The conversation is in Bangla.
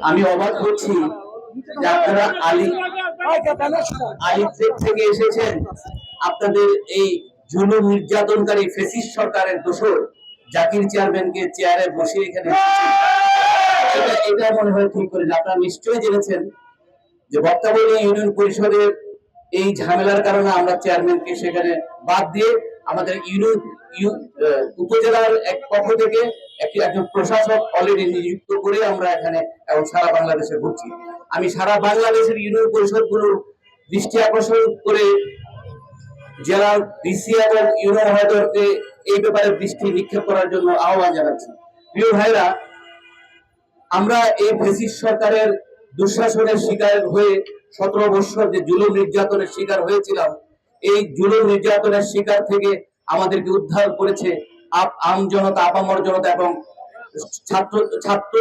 আমি অবাক হচ্ছি যে আপনারা আলিপ্রেট থেকে এসেছেন। আপনাদের এই জুলুম নির্যাতনকারী ফেসিস্ট সরকারের দোসর জাকির চেয়ারম্যানকে চেয়ারে বসে এখানে এটা মনে হয় ঠিক করে। আপনারা নিশ্চয়ই জেনেছেন যে বক্তাবলী ইউনিয়ন পরিষদের এই ঝামেলার কারণে আমরা চেয়ারম্যানকে সেখানে বাদ দিয়ে আমাদের উপজেলার এক পক্ষ থেকে একজন প্রশাসক অলরেডি নিযুক্ত করে আমরা এখানে এবং সারা বাংলাদেশে ঘুরছি। আমি সারা বাংলাদেশের ইউনিয়ন পরিষদ গুলোর দৃষ্টি আকর্ষণ করে জেলার ডিসি এবং ইউনিয়ন মহোদয়কে এই ব্যাপারে দৃষ্টি নিক্ষেপ করার জন্য আহ্বান জানাচ্ছি। প্রিয় ভাইরা, আমরা এই ফ্যাসিস্ট সরকারের দুঃশাসনের শিকার হয়ে 17 বছর যে জুলুম নির্যাতনের শিকার হয়েছিলাম, এই জুলুম নির্যাতনের শিকার থেকে আমাদেরকে উদ্ধার করেছে আম জনতা, আপামর জনতা এবং ছাত্র